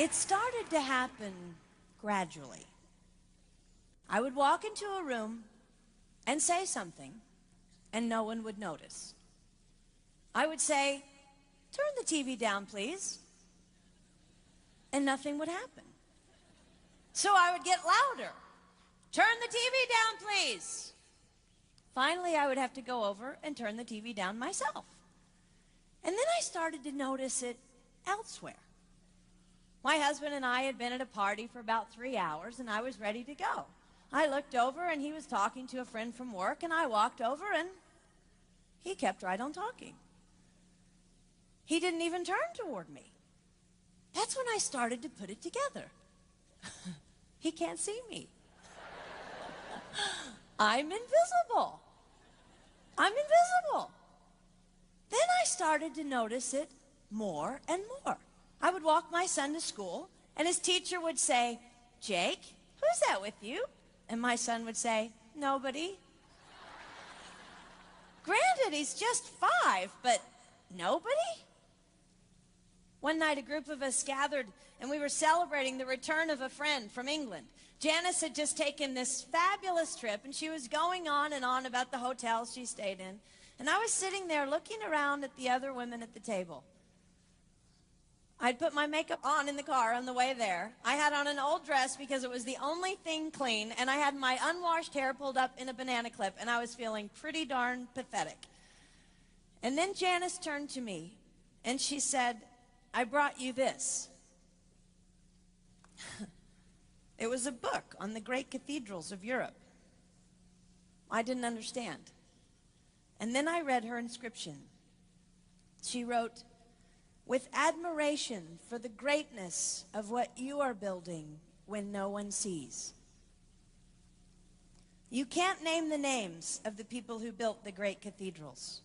It started to happen gradually. I would walk into a room and say something, and no one would notice. I would say, "Turn the TV down, please," and nothing would happen. So I would get louder. "Turn the TV down, please." Finally, I would have to go over and turn the TV down myself. And then I started to notice it elsewhere. My husband and I had been at a party for about 3 hours, and I was ready to go. I looked over, and he was talking to a friend from work, and I walked over, and he kept right on talking. He didn't even turn toward me. That's when I started to put it together. He can't see me. I'm invisible. I'm invisible. Then I started to notice it more and more. I would walk my son to school, and his teacher would say, "Jake, who's that with you?" And my son would say, "Nobody." Granted, he's just 5, but nobody? One night, a group of us gathered, and we were celebrating the return of a friend from England. Janice had just taken this fabulous trip, and she was going on and on about the hotels she stayed in. And I was sitting there looking around at the other women at the table. I'd put my makeup on in the car on the way there. I had on an old dress because it was the only thing clean, and I had my unwashed hair pulled up in a banana clip, and I was feeling pretty darn pathetic. And then Janice turned to me, and she said, "I brought you this." It was a book on the great cathedrals of Europe. I didn't understand. And then I read her inscription. She wrote, "With admiration for the greatness of what you are building when no one sees." You can't name the names of the people who built the great cathedrals.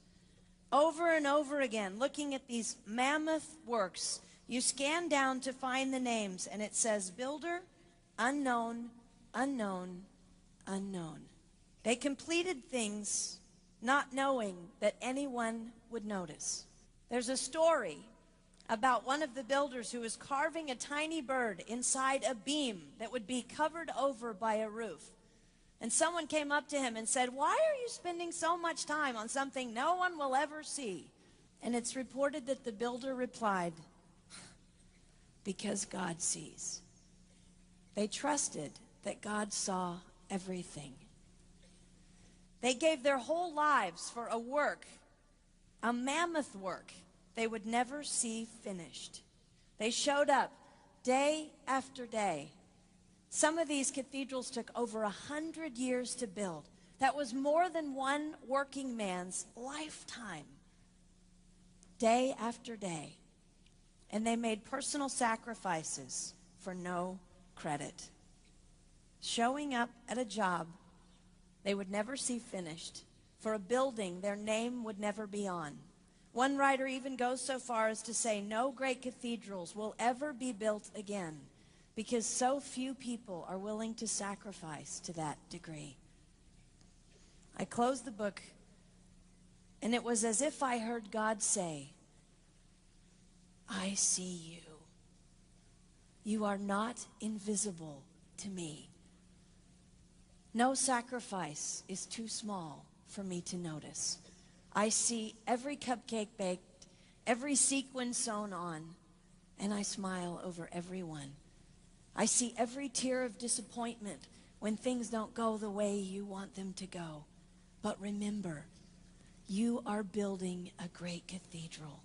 Over and over again, looking at these mammoth works, you scan down to find the names, and it says, "Builder, unknown, unknown, unknown." They completed things not knowing that anyone would notice. There's a story about one of the builders who was carving a tiny bird inside a beam that would be covered over by a roof. And someone came up to him and said, "Why are you spending so much time on something no one will ever see?" And it's reported that the builder replied, "Because God sees." They trusted that God saw everything. They gave their whole lives for a work, a mammoth work, they would never see finished. They showed up day after day. Some of these cathedrals took over 100 years to build. That was more than one working man's lifetime. Day after day. And they made personal sacrifices for no credit. Showing up at a job they would never see finished, for a building their name would never be on. One writer even goes so far as to say no great cathedrals will ever be built again because so few people are willing to sacrifice to that degree. I closed the book, and it was as if I heard God say, "I see you. You are not invisible to me. No sacrifice is too small for me to notice. I see every cupcake baked, every sequin sewn on, and I smile over every one. I see every tear of disappointment when things don't go the way you want them to go. But remember, you are building a great cathedral.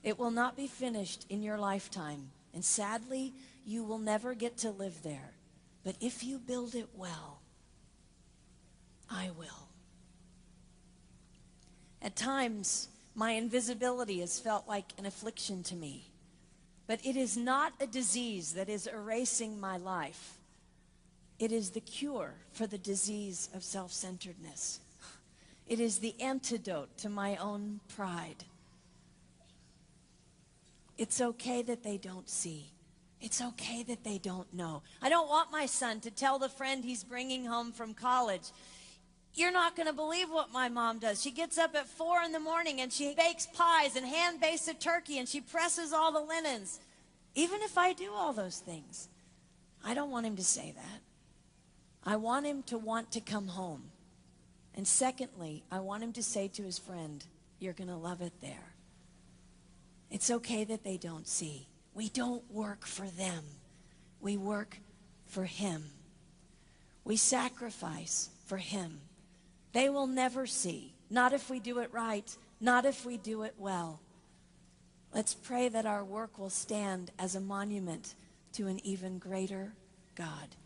It will not be finished in your lifetime, and sadly, you will never get to live there. But if you build it well, I will." At times, my invisibility has felt like an affliction to me. But it is not a disease that is erasing my life. It is the cure for the disease of self-centeredness. It is the antidote to my own pride. It's okay that they don't see. It's okay that they don't know. I don't want my son to tell the friend he's bringing home from college, "You're not going to believe what my mom does. She gets up at 4 in the morning and she bakes pies and hand bakes a turkey and she presses all the linens." Even if I do all those things, I don't want him to say that. I want him to want to come home. And secondly, I want him to say to his friend, you're going to love it there. It's okay that they don't see. We don't work for them. We work for him. We sacrifice for him. They will never see. Not if we do it right. Not if we do it well. Let's pray that our work will stand as a monument to an even greater God.